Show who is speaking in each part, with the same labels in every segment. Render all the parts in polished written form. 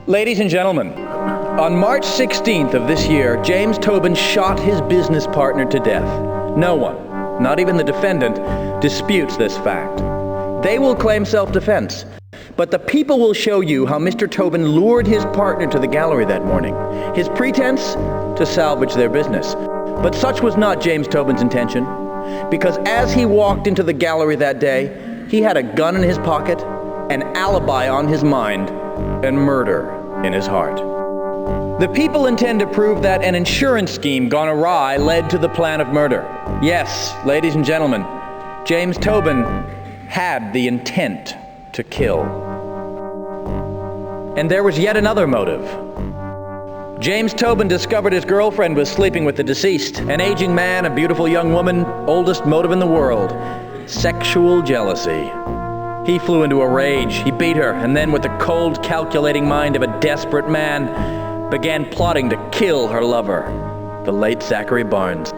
Speaker 1: Ladies and gentlemen, on March 16th of this year, James Tobin shot his business partner to death. No one, not even the defendant, disputes this fact. They will claim self-defense, but the people will show you how Mr. Tobin lured his partner to the gallery that morning. His pretense? To salvage their business. But such was not James Tobin's intention, because as he walked into the gallery that day, he had a gun in his pocket, an alibi on his mind, and murder in his heart. The people intend to prove that an insurance scheme gone awry led to the plan of murder. Yes, ladies and gentlemen, James Tobin had the intent to kill. And there was yet another motive. James Tobin discovered his girlfriend was sleeping with the deceased, an aging man, a beautiful young woman, oldest motive in the world, sexual jealousy. He flew into a rage. He beat her, and then with the cold, calculating mind of a desperate man, began plotting to kill her lover, the late Zachary Barnes.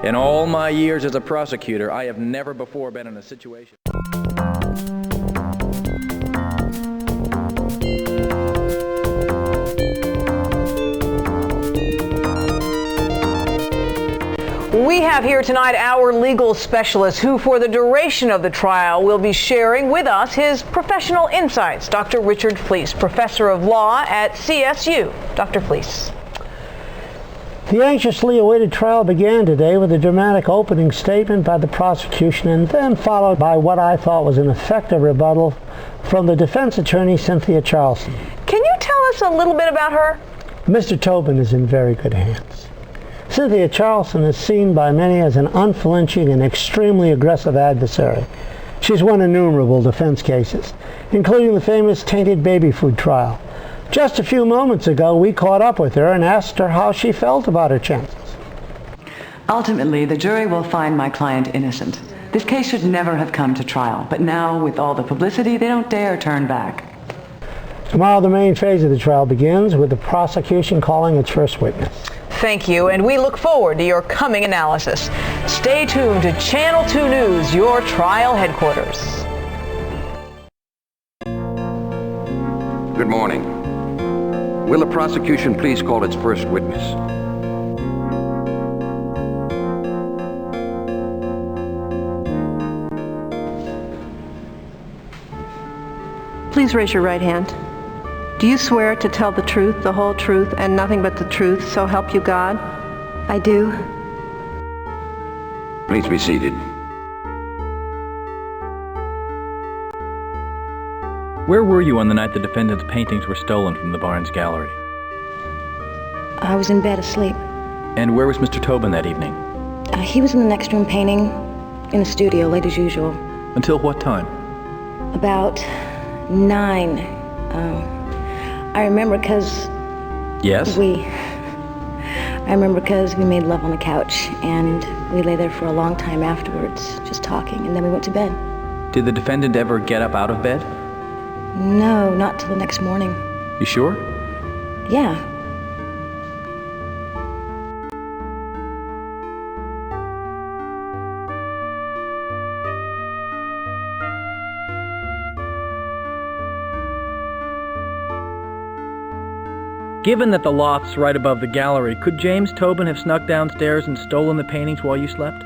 Speaker 1: In all my years as a prosecutor, I have never before been in a situation.
Speaker 2: We have here tonight our legal specialist who, for the duration of the trial, will be sharing with us his professional insights. Dr. Richard Fleece, professor of law at CSU. Dr. Fleece.
Speaker 3: The anxiously awaited trial began today with a dramatic opening statement by the prosecution and then followed by what I thought was an effective rebuttal from the defense attorney, Cynthia Charlson.
Speaker 2: Can you tell us a little bit about her?
Speaker 3: Mr. Tobin is in very good hands. Cynthia Charlson is seen by many as an unflinching and extremely aggressive adversary. She's won innumerable defense cases, including the famous tainted baby food trial. Just a few moments ago, we caught up with her and asked her how she felt about her chances.
Speaker 4: Ultimately, the jury will find my client innocent. This case should never have come to trial, but now, with all the publicity, they don't dare turn back.
Speaker 3: Tomorrow, the main phase of the trial begins with the prosecution calling its first witness.
Speaker 2: Thank you, and we look forward to your coming analysis. Stay tuned to Channel 2 News, your trial headquarters.
Speaker 5: Good morning. Will the prosecution please call its first witness?
Speaker 6: Please raise your right hand. Do you swear to tell the truth, the whole truth, and nothing but the truth, so help you God?
Speaker 7: I do.
Speaker 5: Please be seated.
Speaker 1: Where were you on the night the defendant's paintings were stolen from the Barnes Gallery?
Speaker 7: I was in bed asleep.
Speaker 1: And where was Mr. Tobin that evening?
Speaker 7: He was in the next room painting, in the studio, late as usual.
Speaker 1: Until what time?
Speaker 7: About 9. I remember because
Speaker 1: Yes?
Speaker 7: I remember because we made love on the couch, and we lay there for a long time afterwards, just talking, and then we went to bed.
Speaker 1: Did the defendant ever get up out of bed?
Speaker 7: No, not till the next morning.
Speaker 1: You sure?
Speaker 7: Yeah.
Speaker 1: Given that the loft's right above the gallery, could James Tobin have snuck downstairs and stolen the paintings while you slept?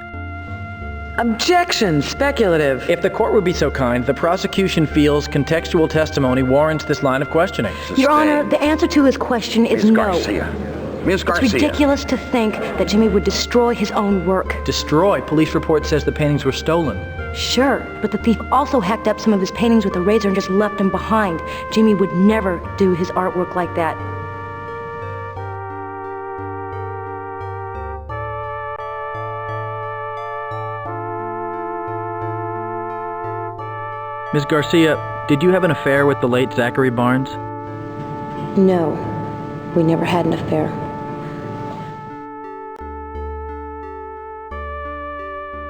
Speaker 2: Objection! Speculative.
Speaker 1: If the court would be so kind, the prosecution feels contextual testimony warrants this line of questioning.
Speaker 7: Your Honor, the answer to his question is
Speaker 5: Miss
Speaker 7: no.
Speaker 5: Garcia. Miss Garcia.
Speaker 7: It's ridiculous to think that Jimmy would destroy his own work.
Speaker 1: Destroy? Police report says the paintings were stolen.
Speaker 7: Sure, but the thief also hacked up some of his paintings with a razor and just left them behind. Jimmy would never do his artwork like that.
Speaker 1: Ms. Garcia, did you have an affair with the late Zachary Barnes?
Speaker 7: No, we never had an affair.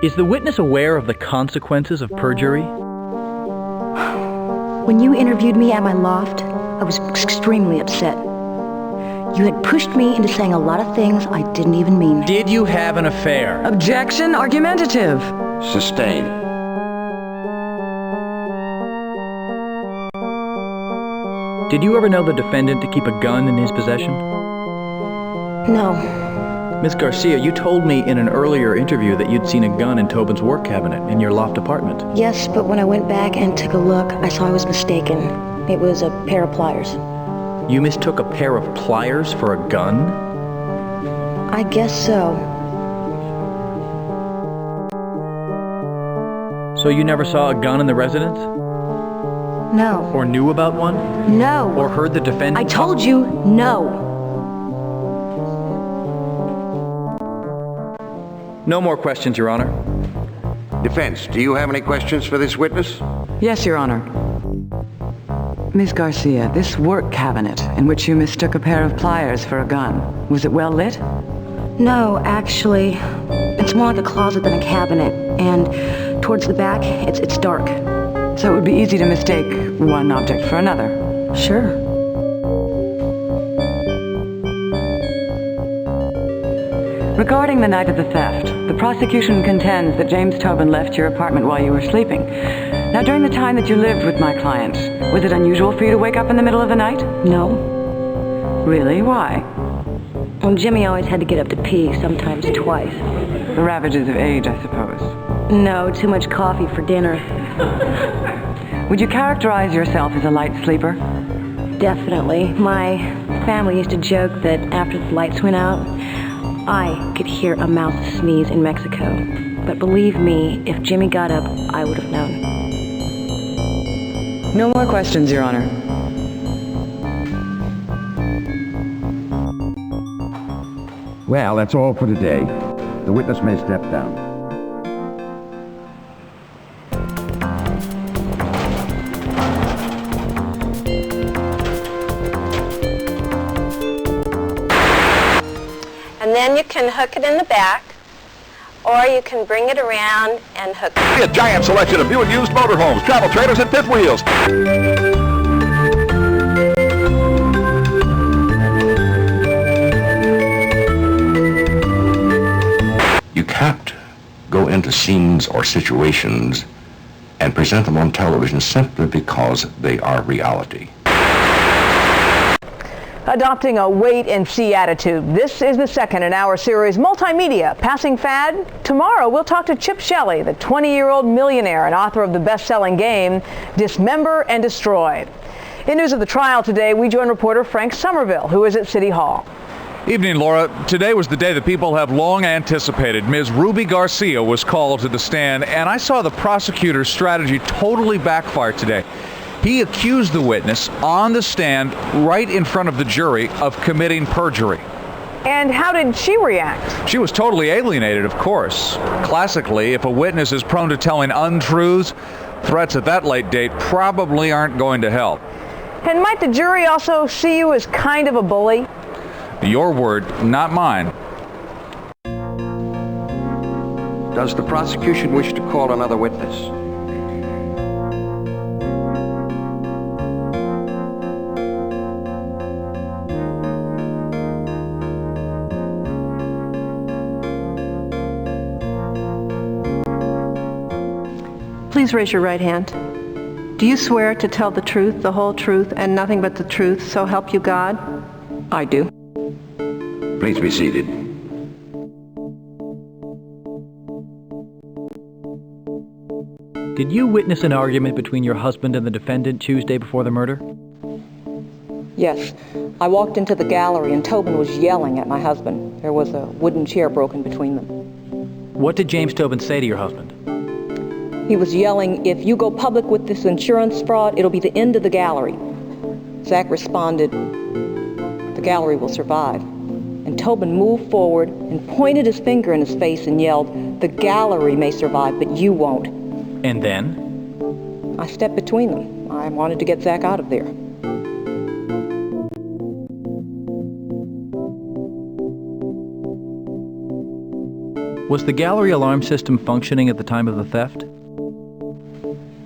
Speaker 1: Is the witness aware of the consequences of perjury?
Speaker 7: When you interviewed me at my loft, I was extremely upset. You had pushed me into saying a lot of things I didn't even mean.
Speaker 1: Did you have an affair?
Speaker 2: Objection! Argumentative.
Speaker 5: Sustained.
Speaker 1: Did you ever know the defendant to keep a gun in his possession?
Speaker 7: No.
Speaker 1: Miss Garcia, you told me in an earlier interview that you'd seen a gun in Tobin's work cabinet in your loft apartment.
Speaker 7: Yes, but when I went back and took a look, I saw I was mistaken. It was a pair of pliers.
Speaker 1: You mistook a pair of pliers for a gun?
Speaker 7: I guess so.
Speaker 1: So you never saw a gun in the residence?
Speaker 7: No.
Speaker 1: Or knew about one?
Speaker 7: No.
Speaker 1: Or heard the defendant?
Speaker 7: I told you, no.
Speaker 1: No more questions, Your Honor.
Speaker 5: Defense, do you have any questions for this witness?
Speaker 4: Yes, Your Honor. Ms. Garcia, this work cabinet in which you mistook a pair of pliers for a gun, was it well lit?
Speaker 7: No, actually, it's more like a closet than a cabinet, and towards the back, it's dark.
Speaker 4: So it would be easy to mistake one object for another.
Speaker 7: Sure.
Speaker 4: Regarding the night of the theft, the prosecution contends that James Tobin left your apartment while you were sleeping. Now, during the time that you lived with my client, was it unusual for you to wake up in the middle of the night?
Speaker 7: No.
Speaker 4: Really? Why?
Speaker 7: Well, Jimmy always had to get up to pee, sometimes twice.
Speaker 4: The ravages of age, I suppose.
Speaker 7: No, too much coffee for dinner.
Speaker 4: Would you characterize yourself as a light sleeper?
Speaker 7: Definitely. My family used to joke that after the lights went out, I could hear a mouse sneeze in Mexico. But believe me, if Jimmy got up, I would have known.
Speaker 4: No more questions, Your Honor.
Speaker 5: Well, that's all for today. The witness may step down.
Speaker 8: And then you can hook it in the back, or you can bring it around and hook it.
Speaker 9: A giant selection of new and used motorhomes, travel trailers, and fifth wheels.
Speaker 10: You can't go into scenes or situations and present them on television simply because they are reality.
Speaker 2: Adopting a wait-and-see attitude. This is the second in our series, Multimedia, Passing Fad. Tomorrow, we'll talk to Chip Shelley, the 20-year-old millionaire and author of the best-selling game, Dismember and Destroy. In news of the trial today, we join reporter Frank Somerville, who is at City Hall.
Speaker 11: Evening, Laura. Today was the day that people have long anticipated. Ms. Ruby Garcia was called to the stand, and I saw the prosecutor's strategy totally backfire today. He accused the witness on the stand right in front of the jury of committing perjury.
Speaker 2: And how did she react?
Speaker 11: She was totally alienated, of course. Classically, if a witness is prone to telling untruths, threats at that late date probably aren't going to help.
Speaker 2: And might the jury also see you as kind of a bully?
Speaker 11: Your word, not mine.
Speaker 5: Does the prosecution wish to call another witness?
Speaker 6: Please raise your right hand. Do you swear to tell the truth, the whole truth, and nothing but the truth, so help you God?
Speaker 4: I do.
Speaker 5: Please be seated.
Speaker 1: Did you witness an argument between your husband and the defendant Tuesday before the murder?
Speaker 12: Yes. I walked into the gallery and Tobin was yelling at my husband. There was a wooden chair broken between them.
Speaker 1: What did James Tobin say to your husband?
Speaker 12: He was yelling, "If you go public with this insurance fraud, it'll be the end of the gallery." Zach responded, "The gallery will survive." And Tobin moved forward and pointed his finger in his face and yelled, "The gallery may survive, but you won't."
Speaker 1: And then?
Speaker 12: I stepped between them. I wanted to get Zach out of there.
Speaker 1: Was the gallery alarm system functioning at the time of the theft?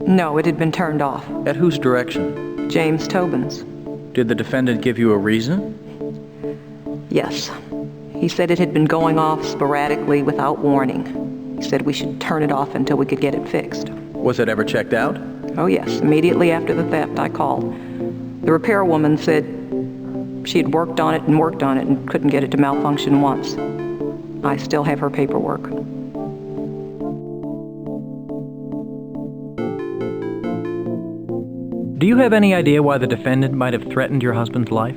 Speaker 4: No, it had been turned off.
Speaker 1: At whose direction?
Speaker 4: James Tobin's.
Speaker 1: Did the defendant give you a reason?
Speaker 12: Yes. He said it had been going off sporadically without warning. He said we should turn it off until we could get it fixed.
Speaker 1: Was it ever checked out?
Speaker 12: Oh yes, immediately after the theft I called. The repairwoman said she had worked on it and couldn't get it to malfunction once. I still have her paperwork.
Speaker 1: Do you have any idea why the defendant might have threatened your husband's life?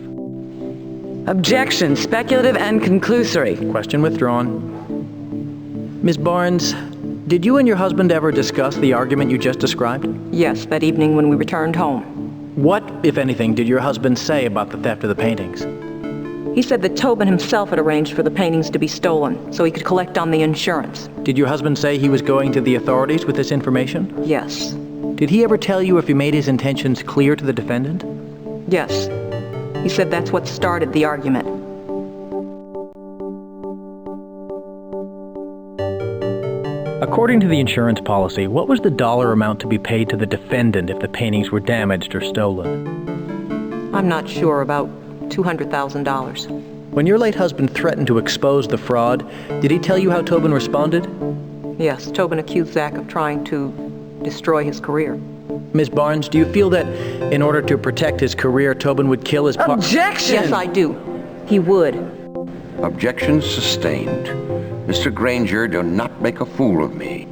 Speaker 4: Objection, speculative and conclusory.
Speaker 1: Question withdrawn. Ms. Barnes, did you and your husband ever discuss the argument you just described?
Speaker 12: Yes, that evening when we returned home.
Speaker 1: What, if anything, did your husband say about the theft of the paintings?
Speaker 12: He said that Tobin himself had arranged for the paintings to be stolen so he could collect on the insurance.
Speaker 1: Did your husband say he was going to the authorities with this information?
Speaker 12: Yes.
Speaker 1: Did he ever tell you if he made his intentions clear to the defendant?
Speaker 12: Yes. He said that's what started the argument.
Speaker 1: According to the insurance policy, what was the dollar amount to be paid to the defendant if the paintings were damaged or stolen?
Speaker 12: I'm not sure, about $200,000.
Speaker 1: When your late husband threatened to expose the fraud, did he tell you how Tobin responded?
Speaker 12: Yes, Tobin accused Zach of trying to destroy his career.
Speaker 1: Ms. Barnes, do you feel that in order to protect his career, Tobin would kill his partner?
Speaker 4: Objection!
Speaker 12: Yes, I do. He would.
Speaker 10: Objection sustained. Mr. Granger, do not make a fool of me.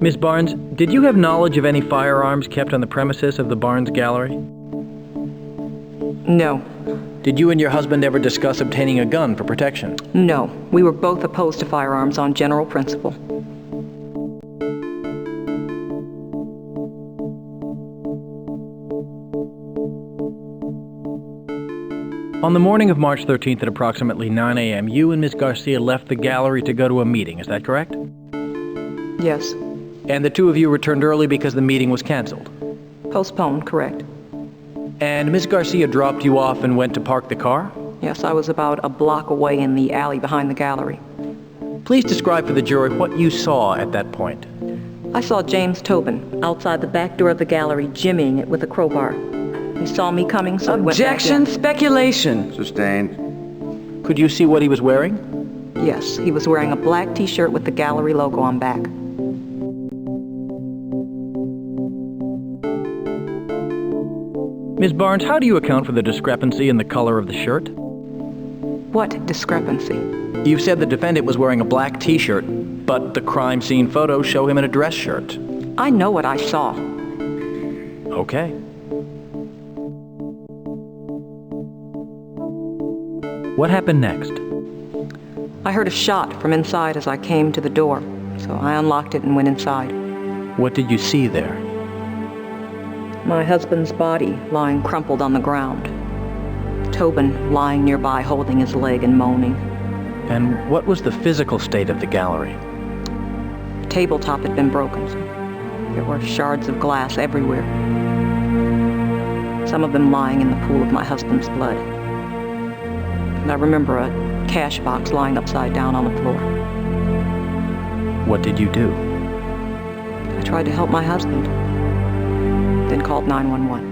Speaker 1: Ms. Barnes, did you have knowledge of any firearms kept on the premises of the Barnes Gallery?
Speaker 12: No.
Speaker 1: Did you and your husband ever discuss obtaining a gun for protection?
Speaker 12: No. We were both opposed to firearms on general principle.
Speaker 1: On the morning of March 13th at approximately 9 a.m., you and Ms. Garcia left the gallery to go to a meeting, is that correct?
Speaker 12: Yes.
Speaker 1: And the two of you returned early because the meeting was canceled?
Speaker 12: Postponed, correct.
Speaker 1: And Ms. Garcia dropped you off and went to park the car?
Speaker 12: Yes, I was about a block away in the alley behind the gallery.
Speaker 1: Please describe for the jury what you saw at that point.
Speaker 12: I saw James Tobin outside the back door of the gallery jimmying it with a crowbar. He saw me coming, so he went back in.
Speaker 4: Objection, speculation.
Speaker 10: Sustained.
Speaker 1: Could you see what he was wearing?
Speaker 12: Yes, he was wearing a black t-shirt with the gallery logo on back.
Speaker 1: Ms. Barnes, how do you account for the discrepancy in the color of the shirt?
Speaker 12: What discrepancy?
Speaker 1: You've said the defendant was wearing a black t-shirt, but the crime scene photos show him in a dress shirt.
Speaker 12: I know what I saw.
Speaker 1: Okay. What happened next?
Speaker 12: I heard a shot from inside as I came to the door, so I unlocked it and went inside.
Speaker 1: What did you see there?
Speaker 12: My husband's body lying crumpled on the ground. Tobin lying nearby holding his leg and moaning.
Speaker 1: And what was the physical state of the gallery?
Speaker 12: The tabletop had been broken. There were shards of glass everywhere. Some of them lying in the pool of my husband's blood. And I remember a cash box lying upside down on the floor.
Speaker 1: What did you do?
Speaker 12: I tried to help my husband, then called 911.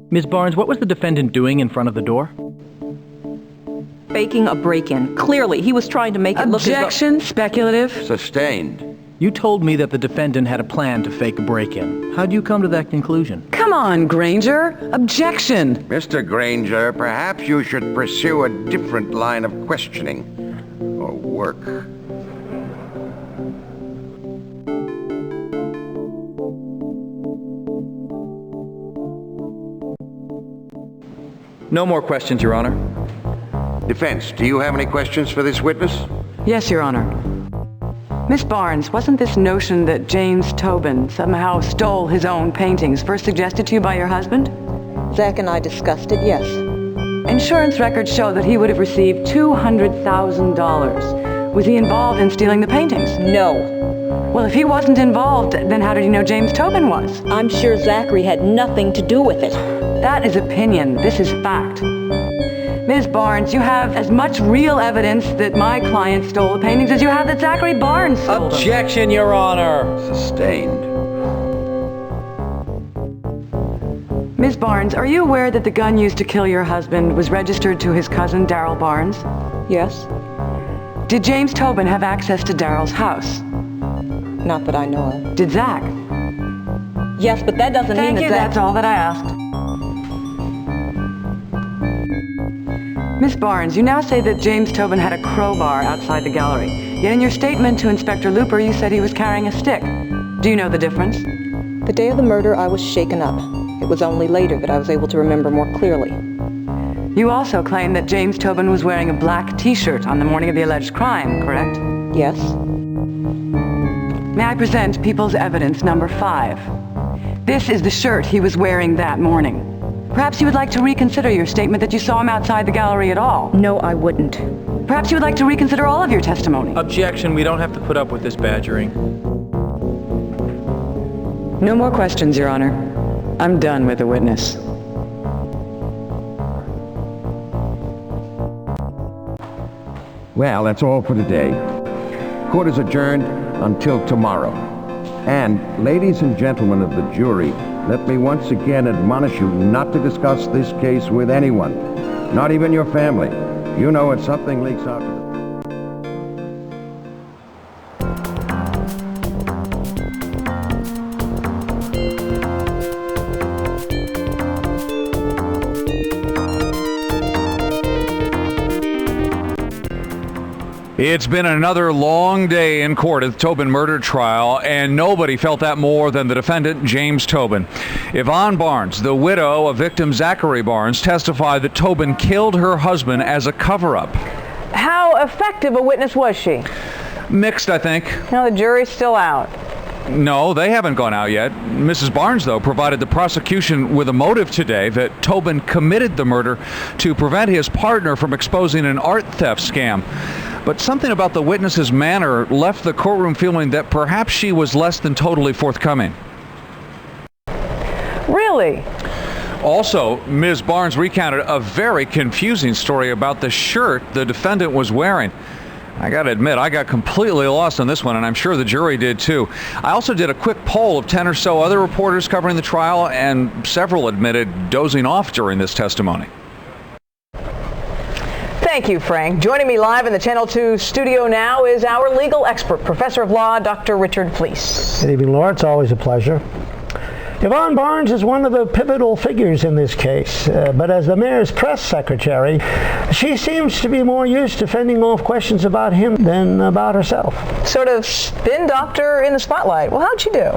Speaker 1: Ms. Barnes, what was the defendant doing in front of the door?
Speaker 12: Faking a break-in. Clearly, he was trying to make it look as though...
Speaker 4: Objection, speculative.
Speaker 10: Sustained.
Speaker 1: You told me that the defendant had a plan to fake a break-in. How do you come to that conclusion?
Speaker 4: Come on, Granger. Objection.
Speaker 10: Mr. Granger, perhaps you should pursue a different line of questioning or work.
Speaker 1: No more questions, Your Honor.
Speaker 10: Defense, do you have any questions for this witness?
Speaker 4: Yes, Your Honor. Miss Barnes, wasn't this notion that James Tobin somehow stole his own paintings first suggested to you by your husband?
Speaker 12: Zach and I discussed it, yes.
Speaker 4: Insurance records show that he would have received $200,000. Was he involved in stealing the paintings?
Speaker 12: No.
Speaker 4: Well, if he wasn't involved, then how did he know James Tobin was?
Speaker 12: I'm sure Zachary had nothing to do with it.
Speaker 4: That is opinion. This is fact. Ms. Barnes, you have as much real evidence that my client stole the paintings as you have that Zachary Barnes stole them.
Speaker 1: Objection, Your Honor.
Speaker 10: Sustained.
Speaker 4: Ms. Barnes, are you aware that the gun used to kill your husband was registered to his cousin, Darrell Barnes?
Speaker 12: Yes?
Speaker 4: Did James Tobin have access to Darrell's house?
Speaker 12: Not that I know of.
Speaker 4: Did Zach?
Speaker 12: Yes, but that doesn't mean that
Speaker 4: Thank you, that's all that I asked. Miss Barnes, you now say that James Tobin had a crowbar outside the gallery. Yet in your statement to Inspector Looper, you said he was carrying a stick. Do you know the difference?
Speaker 12: The day of the murder, I was shaken up. It was only later that I was able to remember more clearly.
Speaker 4: You also claim that James Tobin was wearing a black T-shirt on the morning of the alleged crime, correct?
Speaker 12: Yes.
Speaker 4: May I present People's Evidence number 5? This is the shirt he was wearing that morning. Perhaps you would like to reconsider your statement that you saw him outside the gallery at all.
Speaker 12: No, I wouldn't.
Speaker 4: Perhaps you would like to reconsider all of your testimony.
Speaker 1: Objection, we don't have to put up with this badgering.
Speaker 4: No more questions, Your Honor. I'm done with the witness.
Speaker 5: Well, that's all for today. Court is adjourned until tomorrow. And, ladies and gentlemen of the jury, let me once again admonish you not to discuss this case with anyone, not even your family. You know, if something leaks out to the...
Speaker 11: It's been another long day in court at the Tobin murder trial, and nobody felt that more than the defendant, James Tobin. Yvonne Barnes, the widow of victim Zachary Barnes, testified that Tobin killed her husband as a cover-up.
Speaker 2: How effective a witness was she?
Speaker 11: Mixed, I think.
Speaker 2: No, the jury's still out.
Speaker 11: No, they haven't gone out yet. Mrs. Barnes, though, provided the prosecution with a motive today that Tobin committed the murder to prevent his partner from exposing an art theft scam. But something about the witness's manner left the courtroom feeling that perhaps she was less than totally forthcoming.
Speaker 2: Really?
Speaker 11: Also, Ms. Barnes recounted a very confusing story about the shirt the defendant was wearing. I gotta admit, I got completely lost on this one, and I'm sure the jury did too. I also did a quick poll of 10 or so other reporters covering the trial, and several admitted dozing off during this testimony.
Speaker 2: Thank you, Frank. Joining me live in the Channel 2 studio now is our legal expert, Professor of Law, Dr. Richard Fleece.
Speaker 3: Good evening, Laura. It's always a pleasure. Yvonne Barnes is one of the pivotal figures in this case, but as the mayor's press secretary, she seems to be more used to fending off questions about him than about herself.
Speaker 2: Sort of spin doctor in the spotlight. Well, how'd she do?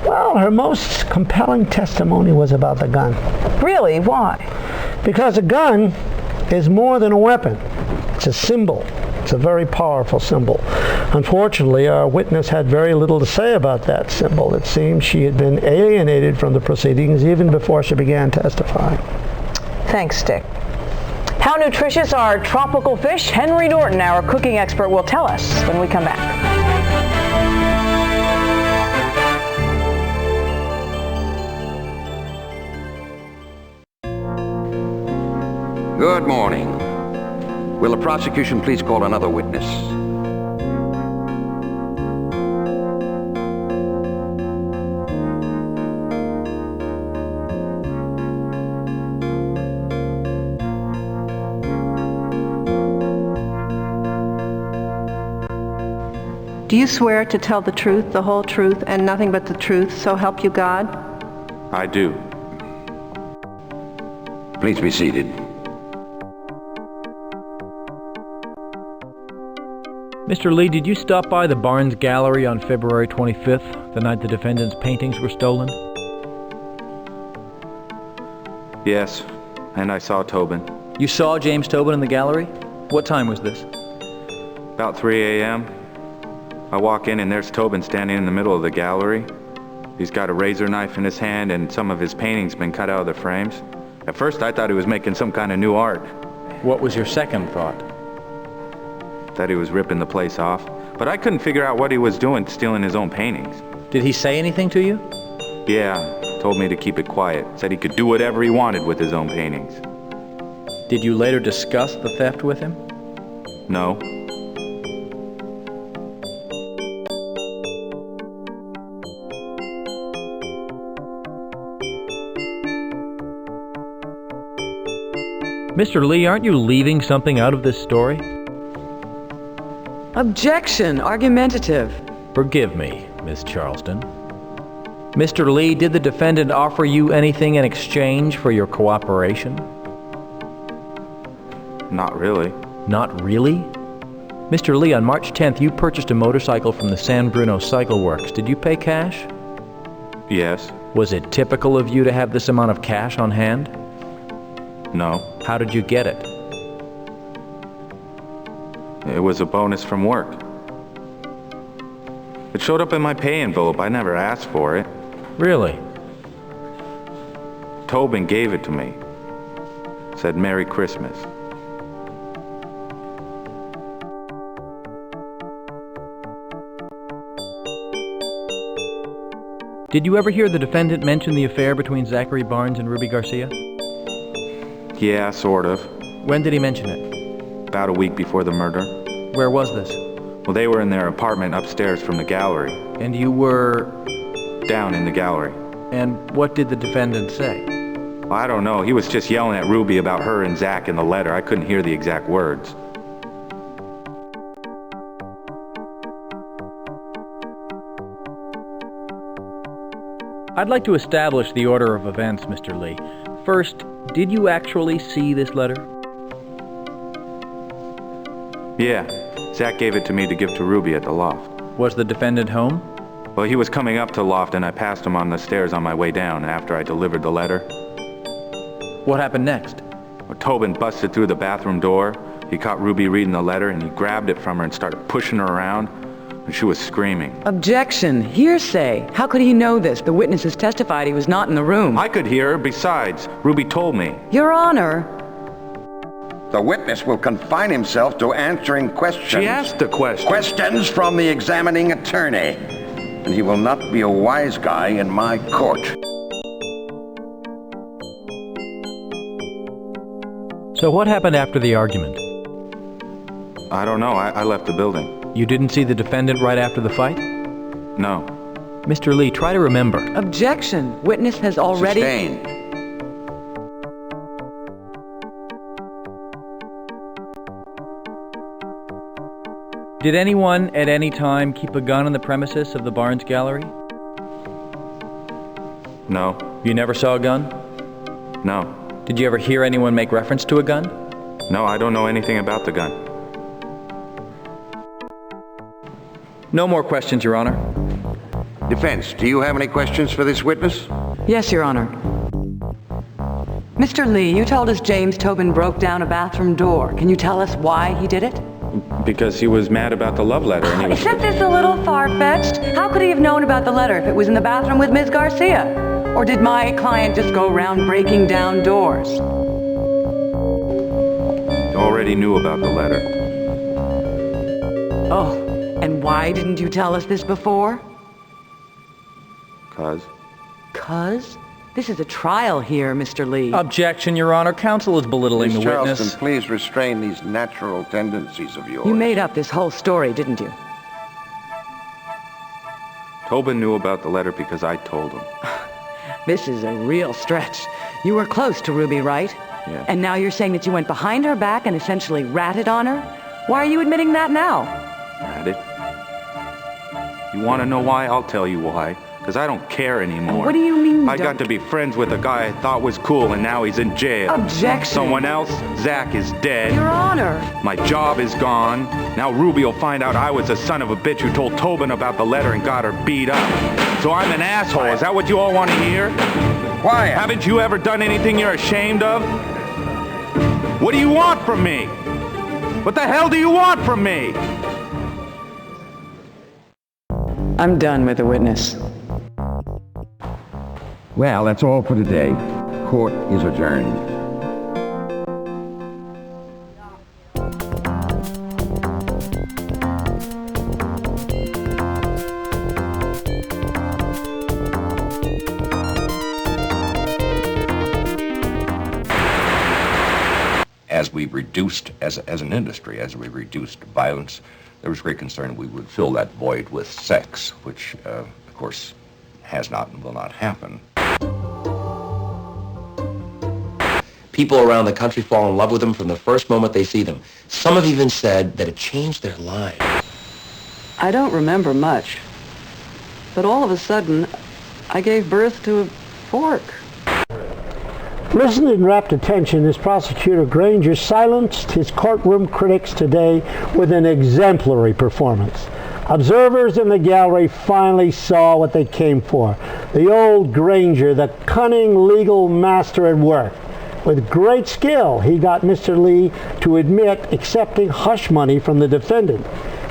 Speaker 3: Well, her most compelling testimony was about the gun.
Speaker 2: Really? Why?
Speaker 3: Because a gun is more than a weapon. It's a symbol. It's a very powerful symbol. Unfortunately, our witness had very little to say about that symbol. It seems she had been alienated from the proceedings even before she began testifying.
Speaker 2: Thanks, Dick. How nutritious are tropical fish? Henry Norton, our cooking expert, will tell us when we come back.
Speaker 5: Good morning. Will the prosecution please call another witness?
Speaker 6: Do you swear to tell the truth, the whole truth, and nothing but the truth, so help you God?
Speaker 10: I do.
Speaker 5: Please be seated.
Speaker 1: Mr. Lee, did you stop by the Barnes Gallery on February 25th, the night the defendant's paintings were stolen?
Speaker 13: Yes, and I saw Tobin.
Speaker 1: You saw James Tobin in the gallery? What time was this?
Speaker 13: About 3 a.m. I walk in and there's Tobin standing in the middle of the gallery. He's got a razor knife in his hand and some of his paintings been cut out of the frames. At first I thought he was making some kind of new art.
Speaker 1: What was your second thought?
Speaker 13: That he was ripping the place off. But I couldn't figure out what he was doing stealing his own paintings.
Speaker 1: Did he say anything to you?
Speaker 13: Yeah, told me to keep it quiet. Said he could do whatever he wanted with his own paintings.
Speaker 1: Did you later discuss the theft with him?
Speaker 13: No.
Speaker 1: Mr. Lee, aren't you leaving something out of this story?
Speaker 4: Objection! Argumentative.
Speaker 1: Forgive me, Miss Charleston. Mr. Lee, did the defendant offer you anything in exchange for your cooperation?
Speaker 13: Not really.
Speaker 1: Not really? Mr. Lee, on March 10th, you purchased a motorcycle from the San Bruno Cycle Works. Did you pay cash?
Speaker 13: Yes.
Speaker 1: Was it typical of you to have this amount of cash on hand?
Speaker 13: No.
Speaker 1: How did you get it?
Speaker 13: It was a bonus from work. It showed up in my pay envelope. I never asked for it.
Speaker 1: Really?
Speaker 13: Tobin gave it to me. Said Merry Christmas.
Speaker 1: Did you ever hear the defendant mention the affair between Zachary Barnes and Ruby Garcia?
Speaker 13: Yeah, sort of.
Speaker 1: When did he mention it?
Speaker 13: About a week before the murder.
Speaker 1: Where was this?
Speaker 13: Well, they were in their apartment upstairs from the gallery.
Speaker 1: And you were?
Speaker 13: Down in the gallery.
Speaker 1: And what did the defendant say?
Speaker 13: I don't know. He was just yelling at Ruby about her and Zach in the letter. I couldn't hear the exact words.
Speaker 1: I'd like to establish the order of events, Mr. Lee. First, did you actually see this letter?
Speaker 13: Yeah. Zach gave it to me to give to Ruby at the loft.
Speaker 1: Was the defendant home?
Speaker 13: Well, he was coming up to the loft and I passed him on the stairs on my way down after I delivered the letter.
Speaker 1: What happened next?
Speaker 13: Well, Tobin busted through the bathroom door. He caught Ruby reading the letter and he grabbed it from her and started pushing her around. And she was screaming.
Speaker 4: Objection! Hearsay! How could he know this? The witnesses testified he was not in the room.
Speaker 13: I could hear her. Besides, Ruby told me.
Speaker 4: Your Honor.
Speaker 5: The witness will confine himself to answering questions.
Speaker 13: She asked a question.
Speaker 5: Questions from the examining attorney. And he will not be a wise guy in my court.
Speaker 1: So what happened after the argument?
Speaker 13: I don't know. I left the building.
Speaker 1: You didn't see the defendant right after the fight?
Speaker 13: No.
Speaker 1: Mr. Lee, try to remember.
Speaker 4: Objection! Witness has already...
Speaker 5: Sustained.
Speaker 1: Did anyone at any time keep a gun on the premises of the Barnes Gallery?
Speaker 13: No.
Speaker 1: You never saw a gun?
Speaker 13: No.
Speaker 1: Did you ever hear anyone make reference to a gun?
Speaker 13: No, I don't know anything about the gun.
Speaker 1: No more questions, Your Honor.
Speaker 5: Defense, do you have any questions for this witness?
Speaker 4: Yes, Your Honor. Mr. Lee, you told us James Tobin broke down a bathroom door. Can you tell us why he did it?
Speaker 13: Because he was mad about the love letter and he was...
Speaker 4: Isn't this a little far-fetched? How could he have known about the letter if it was in the bathroom with Ms. Garcia? Or did my client just go around breaking down doors?
Speaker 13: Already knew about the letter.
Speaker 4: Oh, and why didn't you tell us this before?
Speaker 13: 'Cause?
Speaker 4: 'Cause? This is a trial here, Mr. Lee.
Speaker 1: Objection, Your Honor. Counsel is belittling the witness.
Speaker 5: Charleston, please restrain these natural tendencies of yours.
Speaker 4: You made up this whole story, didn't you?
Speaker 13: Tobin knew about the letter because I told him.
Speaker 4: This is a real stretch. You were close to Ruby, right?
Speaker 13: Yeah.
Speaker 4: And now you're saying that you went behind her back and essentially ratted on her? Why are you admitting that now?
Speaker 13: Ratted? You want to know why? I'll tell you why. Because I don't care anymore.
Speaker 4: What do you mean you
Speaker 13: I got to be friends with a guy I thought was cool and now he's in jail.
Speaker 4: Objection.
Speaker 13: Someone else? Zach is dead.
Speaker 4: Your Honor.
Speaker 13: My job is gone. Now Ruby will find out I was the son of a bitch who told Tobin about the letter and got her beat up. So I'm an asshole. Is that what you all want to hear?
Speaker 5: Why?
Speaker 13: Haven't you ever done anything you're ashamed of? What do you want from me? What the hell do you want from me?
Speaker 4: I'm done with the witness.
Speaker 5: Well, that's all for today. Court is adjourned.
Speaker 10: As we reduced, as an industry, as we reduced violence, there was great concern we would fill that void with sex, which, of course, has not and will not happen.
Speaker 14: People around the country fall in love with them from the first moment they see them. Some have even said that it changed their lives.
Speaker 4: I don't remember much, but all of a sudden, I gave birth to a fork.
Speaker 3: Listening in rapt attention as Prosecutor Granger silenced his courtroom critics today with an exemplary performance. Observers in the gallery finally saw what they came for. The old Granger, the cunning legal master at work. With great skill, he got Mr. Lee to admit accepting hush money from the defendant.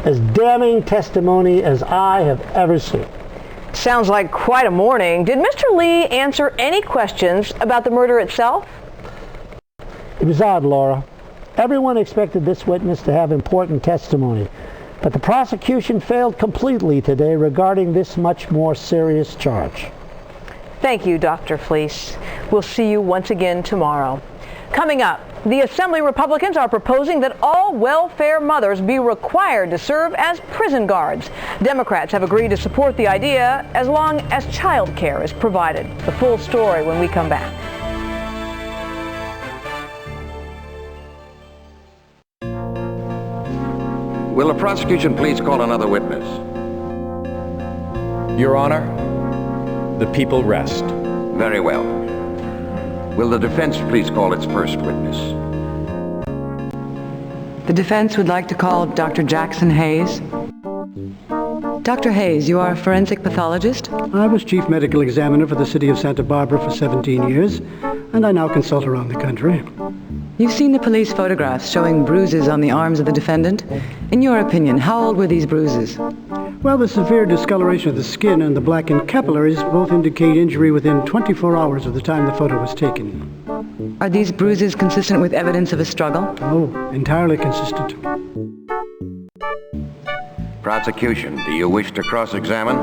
Speaker 3: As damning testimony as I have ever seen.
Speaker 2: Sounds like quite a morning. Did Mr. Lee answer any questions about the murder itself?
Speaker 3: It was odd, Laura. Everyone expected this witness to have important testimony, but the prosecution failed completely today regarding this much more serious charge.
Speaker 2: Thank you, Dr. Fleece. We'll see you once again tomorrow. Coming up, the Assembly Republicans are proposing that all welfare mothers be required to serve as prison guards. Democrats have agreed to support the idea as long as child care is provided. The full story when we come back.
Speaker 5: Will the prosecution please call another witness?
Speaker 1: Your Honor, the people rest.
Speaker 5: Very well. Will the defense please call its first witness?
Speaker 4: The defense would like to call Dr. Jackson Hayes. Dr. Hayes, you are a forensic pathologist?
Speaker 15: I was chief medical examiner for the city of Santa Barbara for 17 years, and I now consult around the country.
Speaker 4: You've seen the police photographs showing bruises on the arms of the defendant. In your opinion, how old were these bruises?
Speaker 15: Well, the severe discoloration of the skin and the blackened capillaries both indicate injury within 24 hours of the time the photo was taken.
Speaker 4: Are these bruises consistent with evidence of a struggle?
Speaker 15: Oh, entirely consistent.
Speaker 5: Prosecution, do you wish to cross-examine?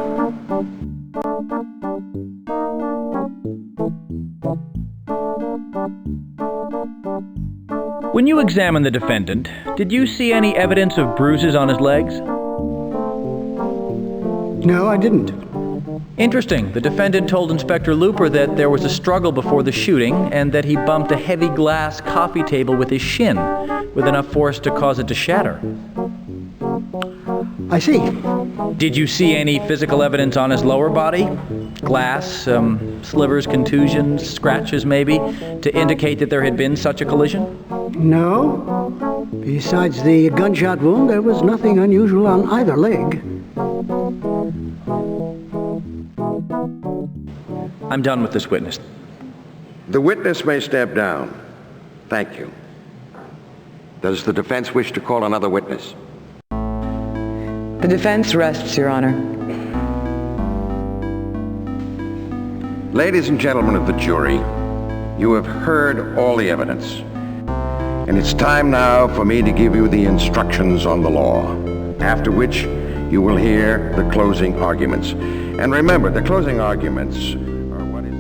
Speaker 1: When you examined the defendant, did you see any evidence of bruises on his legs?
Speaker 15: No, I didn't.
Speaker 1: Interesting. The defendant told Inspector Looper that there was a struggle before the shooting and that he bumped a heavy glass coffee table with his shin, with enough force to cause it to shatter.
Speaker 15: I see.
Speaker 1: Did you see any physical evidence on his lower body? Glass, slivers, contusions, scratches maybe, to indicate that there had been such a collision?
Speaker 15: No. Besides the gunshot wound, there was nothing unusual on either leg.
Speaker 1: I'm done with this witness.
Speaker 5: The witness may step down. Thank you. Does the defense wish to call another witness?
Speaker 4: The defense rests, Your Honor.
Speaker 5: Ladies and gentlemen of the jury, you have heard all the evidence. And it's time now for me to give you the instructions on the law, after which you will hear the closing arguments. And remember, the closing arguments are what is...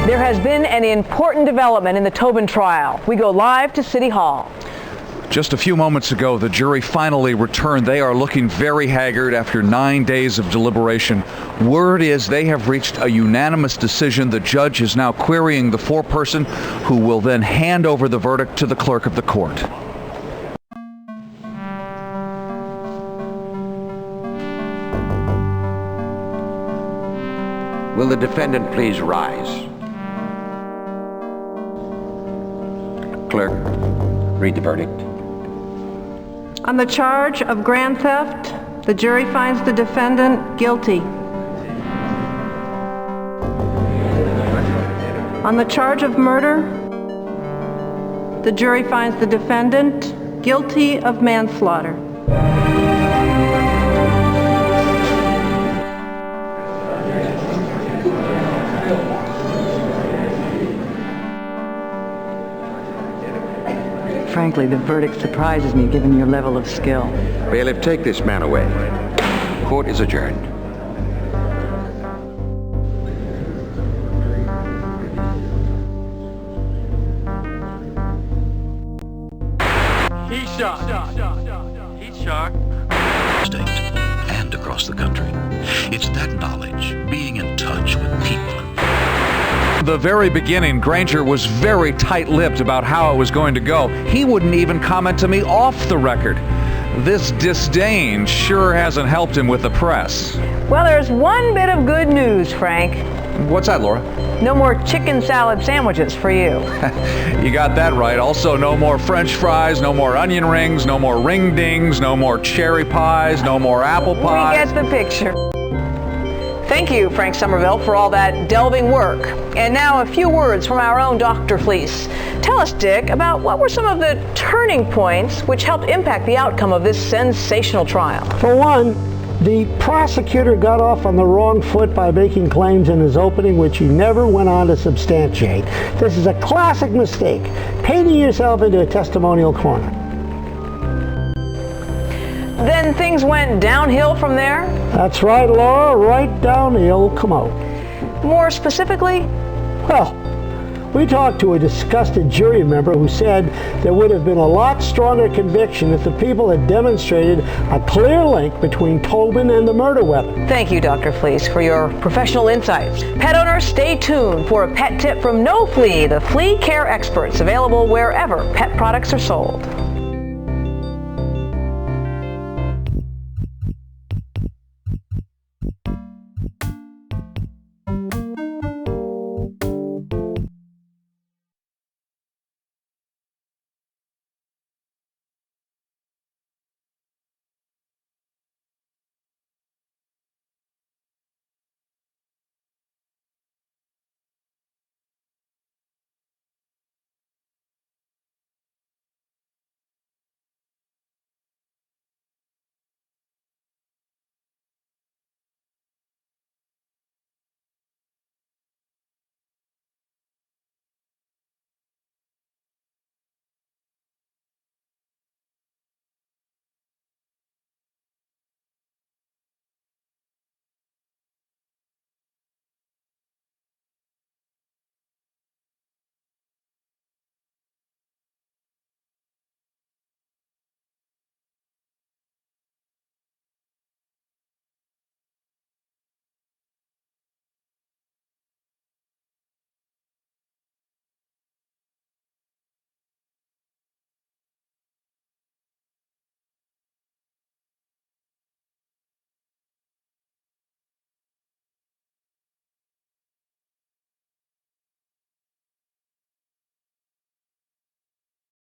Speaker 2: There has been an important development in the Tobin trial. We go live to City Hall.
Speaker 11: Just a few moments ago, the jury finally returned. They are looking very haggard after 9 days of deliberation. Word is they have reached a unanimous decision. The judge is now querying the foreperson, who will then hand over the verdict to the clerk of the court.
Speaker 5: Will the defendant please rise? Clerk, read the verdict.
Speaker 6: On the charge of grand theft, the jury finds the defendant guilty. On the charge of murder, the jury finds the defendant guilty of manslaughter.
Speaker 4: frankly, the verdict surprises me given your level of skill.
Speaker 5: Bailiff, take this man away. Court is adjourned.
Speaker 16: He's shocked.
Speaker 17: State and across the country. It's that knowledge, being in touch with people.
Speaker 11: The very beginning, Granger was very tight-lipped about how it was going to go. He wouldn't even comment to me off the record. This disdain sure hasn't helped him with the press.
Speaker 2: Well, there's one bit of good news, Frank.
Speaker 11: What's that, Laura?
Speaker 2: No more chicken salad sandwiches for you.
Speaker 11: You got that right. Also, no more French fries, no more onion rings, no more ring dings, no more cherry pies, no more apple pies.
Speaker 2: We get the picture. Thank you, Frank Somerville, for all that delving work. And now a few words from our own Dr. Fleece. Tell us, Dick, about what were some of the turning points which helped impact the outcome of this sensational trial?
Speaker 3: For one, the prosecutor got off on the wrong foot by making claims in his opening which he never went on to substantiate. This is a classic mistake, painting yourself into a testimonial corner.
Speaker 2: Then things went downhill from there?
Speaker 3: That's right, Laura, right down the old commode.
Speaker 2: More specifically?
Speaker 3: Well, we talked to a disgusted jury member who said there would have been a lot stronger conviction if the people had demonstrated a clear link between Tobin and the murder weapon.
Speaker 2: Thank you, Dr. Fleece, for your professional insights. Pet owners, stay tuned for a pet tip from No Flea, the flea care experts, available wherever pet products are sold.